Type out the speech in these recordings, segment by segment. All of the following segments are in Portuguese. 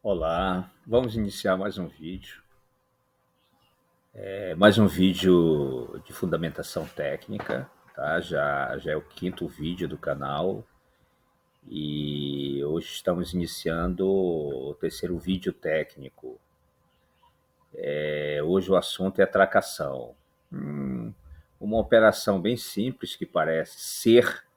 Olá, vamos iniciar mais um vídeo. Mais um vídeo de fundamentação técnica, tá? Já é o quinto vídeo do canal e hoje estamos iniciando o terceiro vídeo técnico. Hoje o assunto é tracação. Uma operação bem simples que parece ser,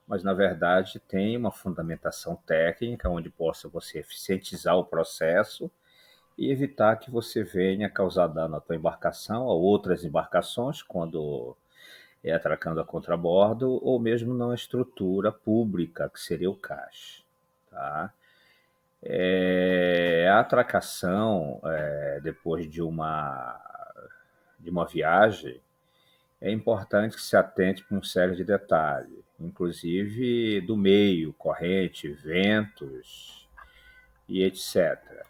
mas na verdade tem uma fundamentação técnica onde possa você eficientizar o processo e evitar que você venha causar dano à tua embarcação, a outras embarcações, quando é atracando a contrabordo, ou mesmo na estrutura pública, que seria o cais. Tá? A atracação, depois de uma viagem, é importante que se atente para uma série de detalhes, inclusive do meio, corrente, ventos e etc.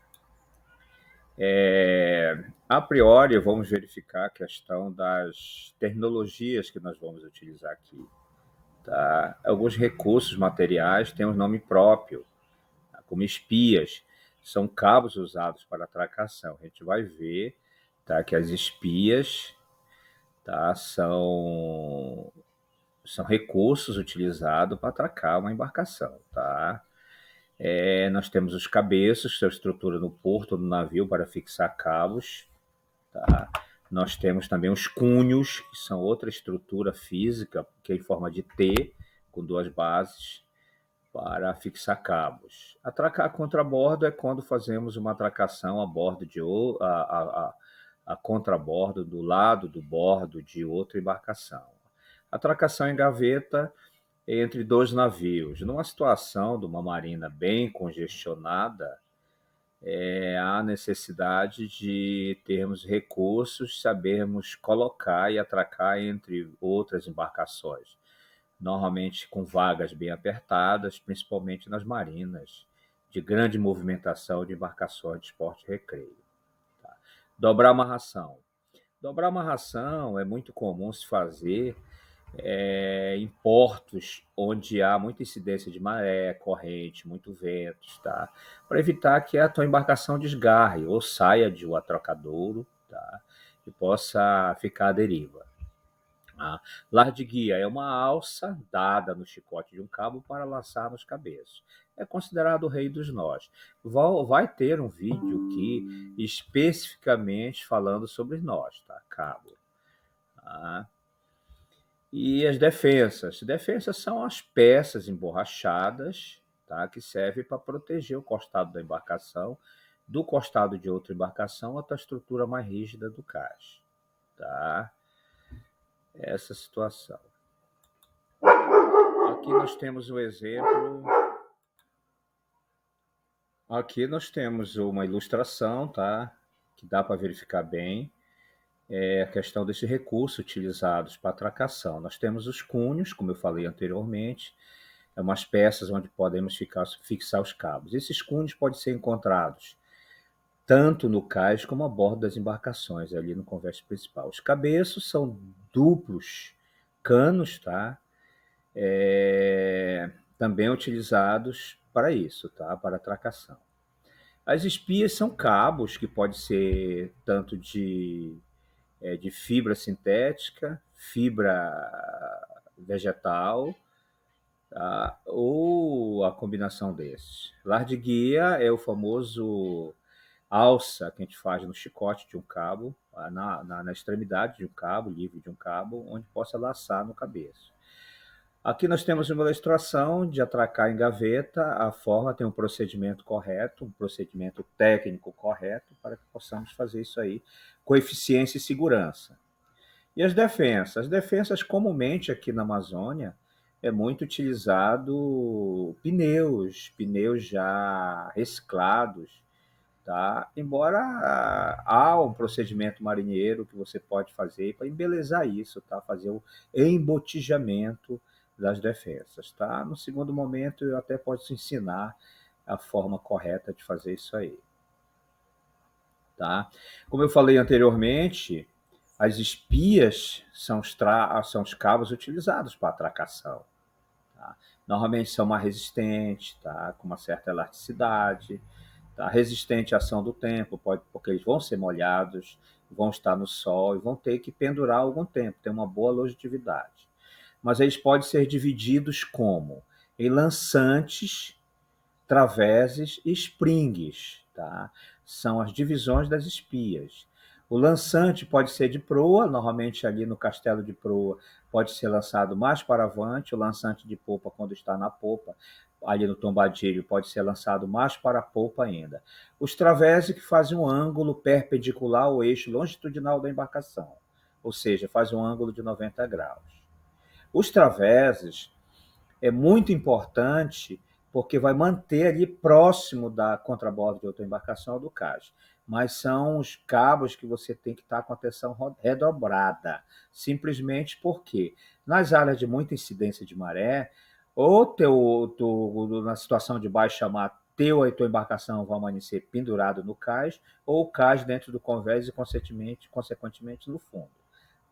A priori, vamos verificar a questão das tecnologias que nós vamos utilizar aqui. Tá? Alguns recursos materiais têm um nome próprio, tá? Como espias, são cabos usados para atracação. A gente vai ver, tá, que as espias, tá, são recursos utilizados para atracar uma embarcação. Tá? Nós temos os cabeços, sua estrutura no porto ou no navio para fixar cabos. Tá? Nós temos também os cunhos, que são outra estrutura física, que é em forma de T, com duas bases, para fixar cabos. Atracar contrabordo é quando fazemos uma atracação a bordo de a contrabordo, do lado do bordo de outra embarcação. Atracação em gaveta entre dois navios. Numa situação de uma marina bem congestionada, há necessidade de termos recursos, sabermos colocar e atracar entre outras embarcações, normalmente com vagas bem apertadas, principalmente nas marinas, de grande movimentação de embarcações de esporte e recreio. Tá? Dobrar amarração. Dobrar amarração é muito comum se fazer em portos onde há muita incidência de maré, corrente, muito vento, tá? Para evitar que a tua embarcação desgarre ou saia de um atrocadouro, tá? E possa ficar à deriva. A lar de guia é uma alça dada no chicote de um cabo para laçar nos cabeços. É considerado o rei dos nós. Vai ter um vídeo aqui especificamente falando sobre nós, tá? Cabo. Tá? E as defensas. Defensas são as peças emborrachadas, tá? Que servem para proteger o costado da embarcação do costado de outra embarcação até a estrutura mais rígida do cais. Tá? Essa situação. Aqui nós temos o exemplo. Aqui nós temos uma ilustração, tá? Que dá para verificar bem. É a questão desses recursos utilizados para atracação. Nós temos os cunhos, como eu falei anteriormente, umas peças onde podemos fixar os cabos. Esses cunhos podem ser encontrados tanto no cais como a bordo das embarcações, ali no convés principal. Os cabeços são duplos canos, tá? Também utilizados para isso, tá? Para atracação. As espias são cabos que podem ser tanto de fibra sintética, fibra vegetal, tá? Ou a combinação desses. Lar de guia é o famoso alça que a gente faz no chicote de um cabo, na extremidade de um cabo, livre de um cabo, onde possa laçar no cabeço. Aqui nós temos uma ilustração de atracar em gaveta. A forma tem um procedimento correto, um procedimento técnico correto, para que possamos fazer isso aí com eficiência e segurança. E as defensas? As defensas, comumente aqui na Amazônia, é muito utilizado pneus já reciclados, tá? Embora há um procedimento marinheiro que você pode fazer para embelezar isso, tá? Fazer o embotijamento das defensas, tá? No segundo momento, eu até posso ensinar a forma correta de fazer isso aí, tá? Como eu falei anteriormente, as espias são os cabos utilizados para atracação. Tá? Normalmente são mais resistentes, tá? Com uma certa elasticidade, tá? Resistente à ação do tempo, porque eles vão ser molhados, vão estar no sol e vão ter que pendurar algum tempo, ter uma boa longevidade. Mas eles podem ser divididos como? Em lançantes, traveses e springs, tá? São as divisões das espias. O lançante pode ser de proa, normalmente ali no castelo de proa pode ser lançado mais para avante, o lançante de popa quando está na popa, ali no tombadilho pode ser lançado mais para a popa ainda. Os traveses que fazem um ângulo perpendicular ao eixo longitudinal da embarcação, ou seja, faz um ângulo de 90 graus. Os traveses é muito importante porque vai manter ali próximo da contrabordo de outra embarcação ou do cais. Mas são os cabos que você tem que estar com atenção redobrada, simplesmente porque nas áreas de muita incidência de maré, ou na situação de baixa mar, teu e tua embarcação vão amanhecer pendurado no cais, ou o cais dentro do convés e, consequentemente, no fundo.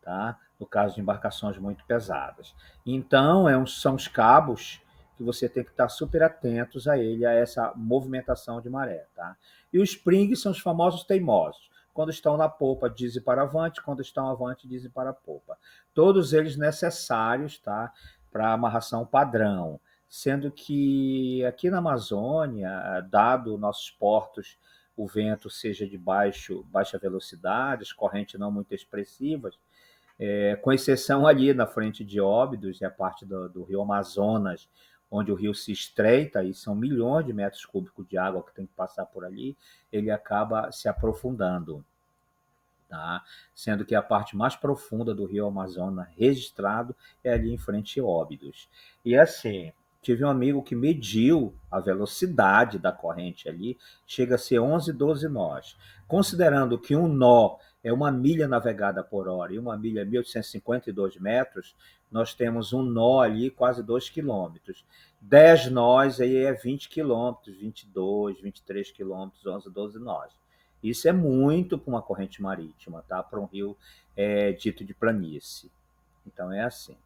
Tá? No caso de embarcações muito pesadas. Então, são os cabos que você tem que estar super atentos a ele, a essa movimentação de maré. Tá? E os springs são os famosos teimosos. Quando estão na popa, dizem para avante, quando estão avante, dizem para a popa. Todos eles necessários, tá? Para amarração padrão. Sendo que aqui na Amazônia, dado nossos portos, o vento seja de baixa velocidade, as correntes não muito expressivas, com exceção ali na frente de Óbidos, a parte do rio Amazonas, onde o rio se estreita, e são milhões de metros cúbicos de água que tem que passar por ali, ele acaba se aprofundando. Tá? Sendo que a parte mais profunda do rio Amazonas registrado é ali em frente a Óbidos. E assim, tive um amigo que mediu a velocidade da corrente ali, chega a ser 11, 12 nós. Considerando que um nó é uma milha navegada por hora e uma milha é 1.852 metros, nós temos um nó ali quase 2 quilômetros. 10 nós aí é 20 quilômetros, 22, 23 quilômetros, 11, 12 nós. Isso é muito para uma corrente marítima, tá? Para um rio dito de planície. Então é assim.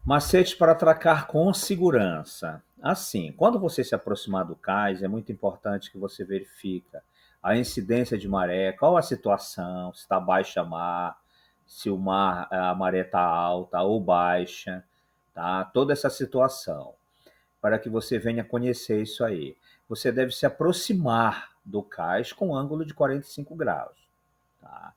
Macetes para atracar com segurança. Assim, quando você se aproximar do cais, é muito importante que você verifica a incidência de maré, qual a situação, se está baixa mar, se a maré está alta ou baixa, tá? Toda essa situação, para que você venha conhecer isso aí. Você deve se aproximar do cais com ângulo de 45 graus. Tá?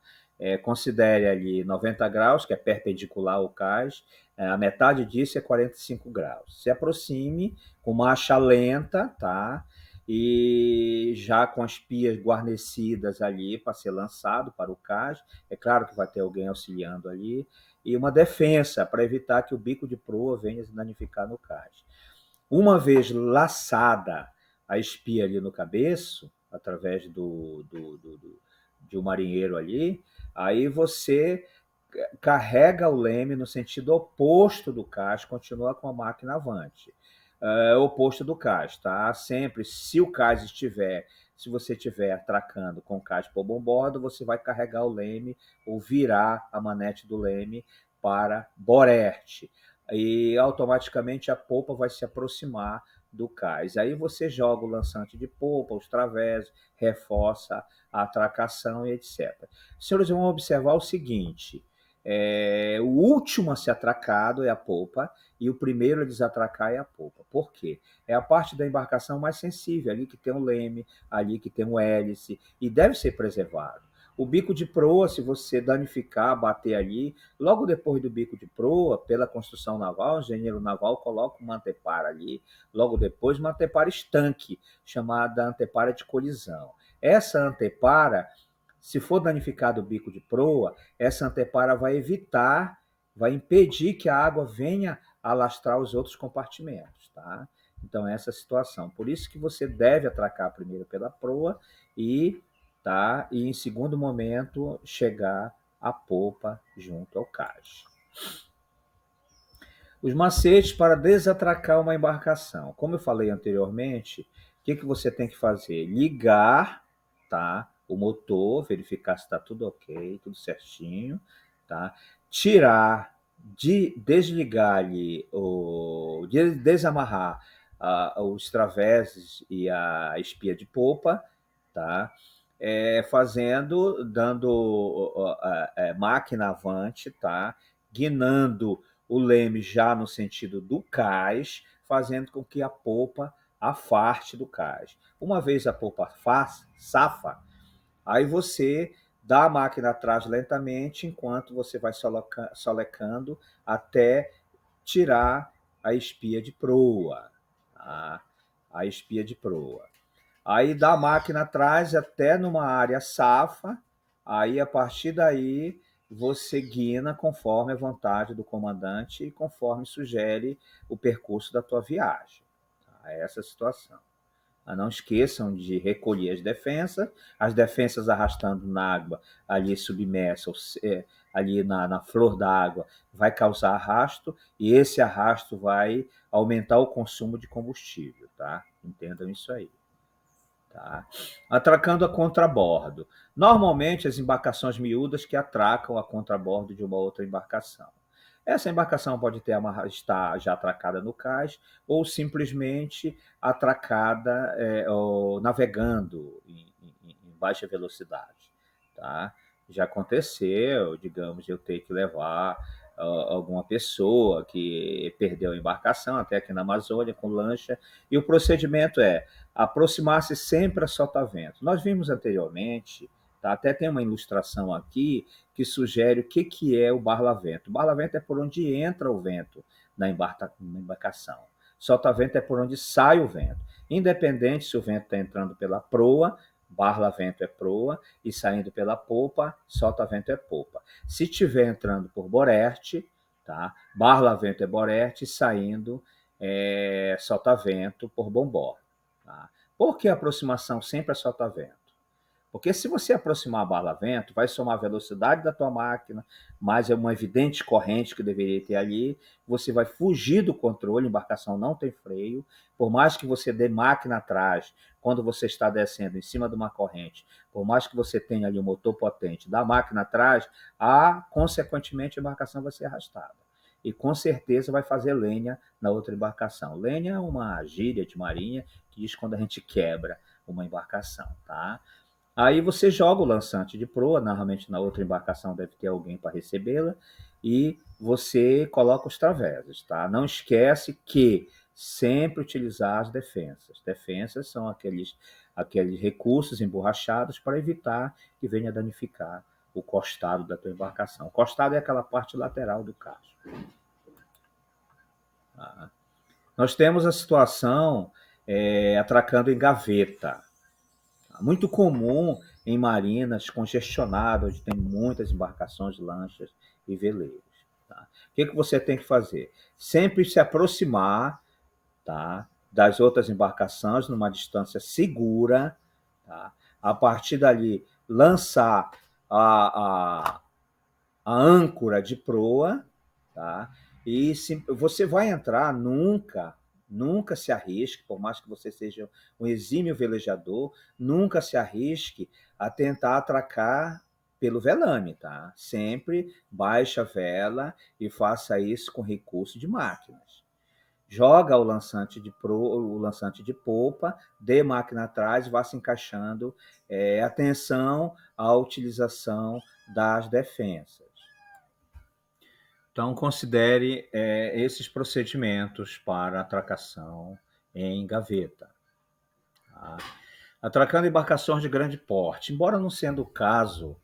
Considere ali 90 graus, que é perpendicular ao cais, a metade disso é 45 graus. Se aproxime com marcha lenta, tá? E já com as pias guarnecidas ali para ser lançado para o cais. É claro que vai ter alguém auxiliando ali. E uma defensa para evitar que o bico de proa venha se danificar no cais. Uma vez laçada a espia ali no cabeço, através de um marinheiro ali, aí você carrega o leme no sentido oposto do cais, continua com a máquina avante. Oposto do cais, tá? Sempre, se o cais estiver, se você estiver atracando com o cais por bombordo, você vai carregar o leme ou virar a manete do leme para borerte. E automaticamente a polpa vai se aproximar do cais. Aí você joga o lançante de polpa, os travessos, reforça a atracação e etc. Os senhores vão observar o seguinte: o último a ser atracado é a polpa e o primeiro a desatracar é a polpa. Por quê? É a parte da embarcação mais sensível, ali que tem o leme, ali que tem o hélice, e deve ser preservado. O bico de proa, se você danificar, bater ali, logo depois do bico de proa, pela construção naval, o engenheiro naval coloca uma antepara ali, logo depois uma antepara estanque, chamada antepara de colisão. Essa antepara, se for danificado o bico de proa, essa antepara vai evitar, vai impedir que a água venha alastrar os outros compartimentos, tá? Então, essa é a situação. Por isso que você deve atracar primeiro pela proa e, tá? E em segundo momento, chegar à polpa junto ao cais. Os macetes para desatracar uma embarcação. Como eu falei anteriormente, o que você tem que fazer? Ligar, tá? O motor, verificar se está tudo ok, tudo certinho, tá? Tirar, desligar ali, desamarrar os traveses e a espia de popa, tá? Dando máquina avante, tá? Guinando o leme já no sentido do cais, fazendo com que a popa afarte do cais. Uma vez a popa safa, aí você dá a máquina atrás lentamente, enquanto você vai solecando até tirar a espia de proa. Tá? A espia de proa. Aí dá a máquina atrás até numa área safa, aí a partir daí você guina conforme a vontade do comandante e conforme sugere o percurso da tua viagem. Tá? É essa a situação. Não esqueçam de recolher as defensas arrastando na água, ali submersa, ali na flor da água, vai causar arrasto, e esse arrasto vai aumentar o consumo de combustível, tá? Entendam isso aí. Tá? Atracando a contrabordo. Normalmente, as embarcações miúdas que atracam a contrabordo de uma outra embarcação. Essa embarcação pode estar já atracada no cais ou simplesmente atracada ou navegando em baixa velocidade. Tá? Já aconteceu, digamos, eu ter que levar alguma pessoa que perdeu a embarcação até aqui na Amazônia com lancha, e o procedimento é aproximar-se sempre a sotavento. Nós vimos anteriormente, tá? Até tem uma ilustração aqui que sugere o que é o barlavento. O barlavento é por onde entra o vento na embarcação. Sotavento é por onde sai o vento. Independente se o vento está entrando pela proa, barlavento é proa, e saindo pela popa, sotavento é popa. Se estiver entrando por borerte, tá? Barlavento é borerte, e saindo sotavento por bombor. Tá? Por que a aproximação sempre é sotavento? Porque se você aproximar a barlavento, vai somar a velocidade da tua máquina, mais é uma evidente corrente que deveria ter ali, você vai fugir do controle, a embarcação não tem freio, por mais que você dê máquina atrás, quando você está descendo em cima de uma corrente, por mais que você tenha ali um motor potente, dá máquina atrás, consequentemente a embarcação vai ser arrastada. E com certeza vai fazer lenha na outra embarcação. Lenha é uma gíria de marinha que diz quando a gente quebra uma embarcação, tá? Aí você joga o lançante de proa, normalmente na outra embarcação deve ter alguém para recebê-la, e você coloca os traveses, tá? Não esquece que sempre utilizar as defensas. Defensas são aqueles recursos emborrachados para evitar que venha danificar o costado da tua embarcação. O costado é aquela parte lateral do casco. Tá? Nós temos a situação atracando em gaveta. Muito comum em marinas congestionadas, onde tem muitas embarcações, lanchas e veleiros. Tá? O que você tem que fazer? Sempre se aproximar, tá, das outras embarcações numa distância segura. Tá? A partir dali, lançar a, a, a âncora de proa. Tá? E você vai entrar nunca se arrisque, por mais que você seja um exímio velejador, nunca se arrisque a tentar atracar pelo velame, tá? Sempre baixe a vela e faça isso com recurso de máquinas. Joga o lançante de popa, dê máquina atrás e vá se encaixando. Atenção à utilização das defensas. Então, considere esses procedimentos para atracação em gaveta. Tá? Atracando embarcações de grande porte. Embora não sendo o caso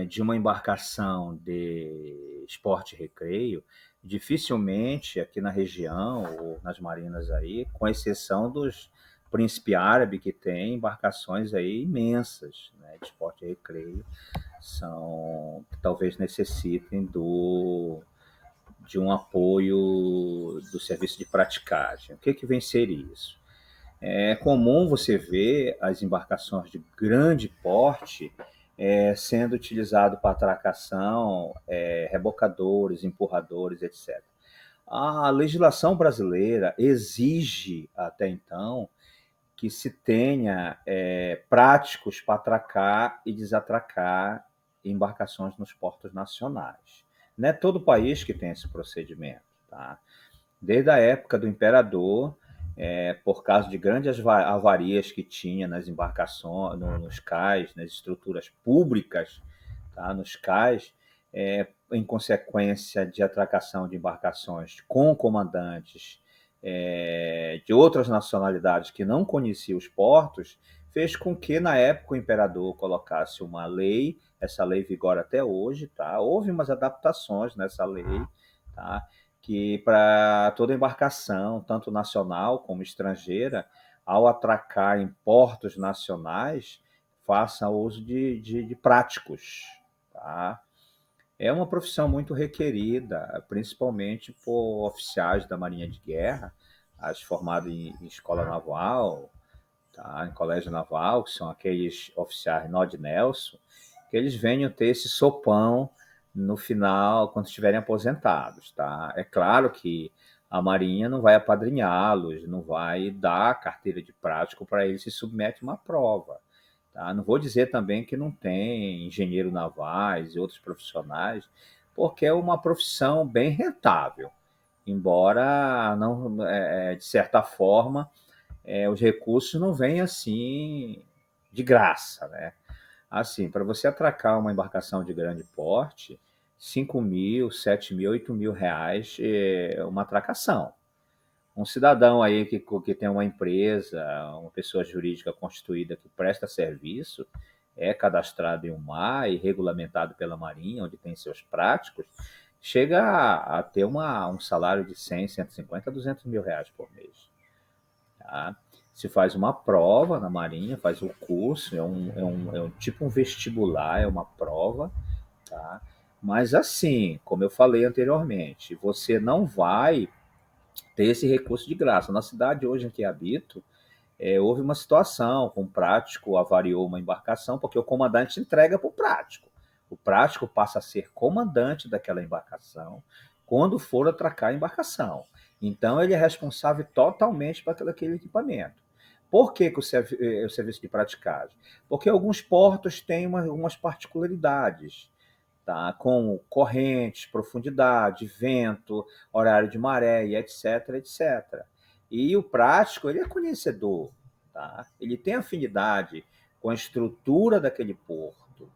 de uma embarcação de esporte e recreio, dificilmente aqui na região ou nas marinas aí, com exceção dos Príncipe Árabe, que tem embarcações aí imensas, né, de esporte e recreio, que talvez necessitem de um apoio do serviço de praticagem. O que vem ser isso? É comum você ver as embarcações de grande porte sendo utilizado para atracação, rebocadores, empurradores, etc. A legislação brasileira exige, até então, que se tenha práticos para atracar e desatracar embarcações nos portos nacionais. Não é todo país que tem esse procedimento. Tá? Desde a época do imperador, por causa de grandes avarias que tinha nas embarcações, nos cais, nas estruturas públicas, tá, nos cais, em consequência de atracação de embarcações com comandantes de outras nacionalidades que não conheciam os portos, fez com que, na época, o imperador colocasse uma lei, essa lei vigora até hoje, tá? Houve umas adaptações nessa lei, tá? Que para toda embarcação, tanto nacional como estrangeira, ao atracar em portos nacionais, faça uso de práticos, tá? É uma profissão muito requerida, principalmente por oficiais da Marinha de Guerra, as formados em escola naval, tá? Em colégio naval, que são aqueles oficiais Nod Nelson, que eles venham ter esse sopão no final, quando estiverem aposentados. Tá? É claro que a Marinha não vai apadrinhá-los, não vai dar carteira de prático para eles se submetem a uma prova. Tá? Não vou dizer também que não tem engenheiro navais e outros profissionais, porque é uma profissão bem rentável, embora não, de certa forma, os recursos não vêm assim de graça, né? Assim, para você atracar uma embarcação de grande porte, 5.000, 7.000, 8.000 reais é uma atracação. Um cidadão aí que tem uma empresa, uma pessoa jurídica constituída que presta serviço, é cadastrado em um mar e regulamentado pela Marinha, onde tem seus práticos, chega a ter um salário de 100, 150, 200 mil reais por mês. Tá? Se faz uma prova na Marinha, faz o curso, é um tipo um vestibular, é uma prova, tá? Mas assim, como eu falei anteriormente, você não vai ter esse recurso de graça. Na cidade hoje em que habito, houve uma situação com o prático, avariou uma embarcação, porque o comandante entrega para o prático. O prático passa a ser comandante daquela embarcação quando for atracar a embarcação. Então, ele é responsável totalmente por aquele equipamento. Por que, que o serviço de praticagem? Porque alguns portos têm algumas particularidades, tá? Como correntes, profundidade, vento, horário de maré, e etc, etc. E o prático, ele é conhecedor, tá? Ele tem afinidade com a estrutura daquele porto,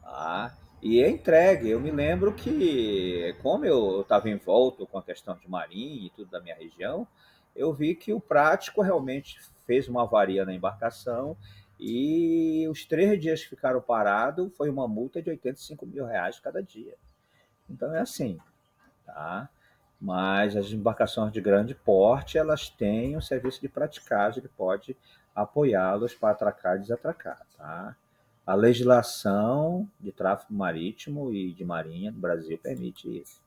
tá? E é entregue. Eu me lembro que, como eu estava envolto com a questão de marinha e tudo da minha região, eu vi que o prático realmente fez uma avaria na embarcação e os 3 dias que ficaram parados foi uma multa de 85 mil reais cada dia. Então é assim, tá? Mas as embarcações de grande porte, elas têm um serviço de praticagem que pode apoiá-los para atracar e desatracar, tá? A legislação de tráfego marítimo e de marinha no Brasil permite isso.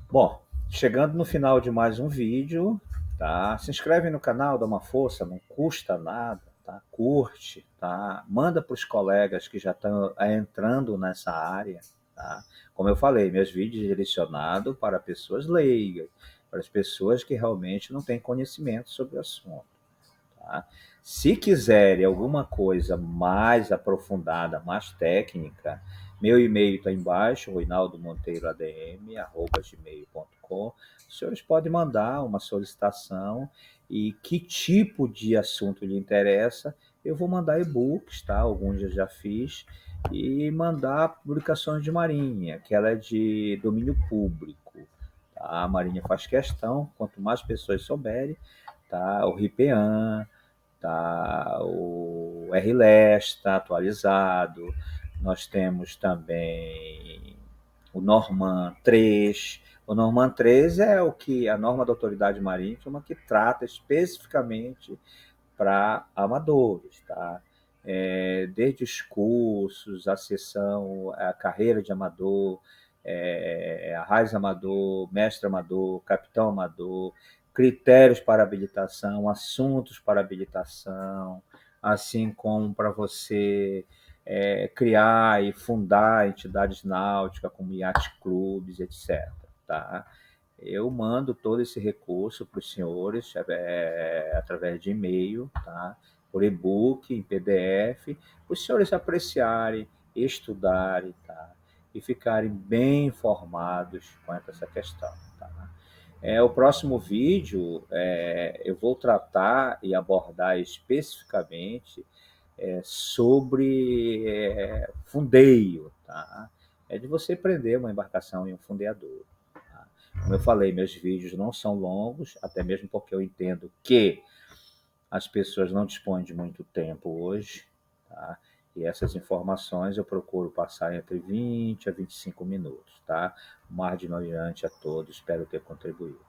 Bom, chegando no final de mais um vídeo, tá? Se inscreve no canal, dá uma força, não custa nada, tá? Curte, tá? Manda para os colegas que já estão entrando nessa área, tá? Como eu falei, meus vídeos direcionados para pessoas leigas, para as pessoas que realmente não têm conhecimento sobre o assunto. Tá? Se quiserem alguma coisa mais aprofundada, mais técnica, meu e-mail está embaixo, reinaldomonteiroadm@gmail.com. Os senhores podem mandar uma solicitação e que tipo de assunto lhe interessa. Eu vou mandar e-books, tá? Alguns eu já fiz, e mandar publicações de Marinha, que ela é de domínio público. Tá? A Marinha faz questão, quanto mais pessoas souberem, tá? O RIPEAN, tá? O RLES está atualizado. Nós temos também o Norman 3. O Norman 3 é o que a norma da autoridade marítima que trata especificamente para amadores, tá? Desde os cursos, a sessão, a carreira de amador, arraiz amador, mestre amador, capitão amador, critérios para habilitação, assuntos para habilitação, assim como para você criar e fundar entidades náuticas como iate clubes, etc. Tá? Eu mando todo esse recurso para os senhores através de e-mail, tá? Por e-book, em PDF, para os senhores apreciarem, estudarem, tá? E ficarem bem informados quanto a essa questão. Tá? O próximo vídeo eu vou tratar e abordar especificamente sobre fundeio, tá? É de você prender uma embarcação em um fundeador. Tá? Como eu falei, meus vídeos não são longos, até mesmo porque eu entendo que as pessoas não dispõem de muito tempo hoje, tá? E essas informações eu procuro passar entre 20 a 25 minutos, tá? Um mar de noite a todos, espero ter contribuído.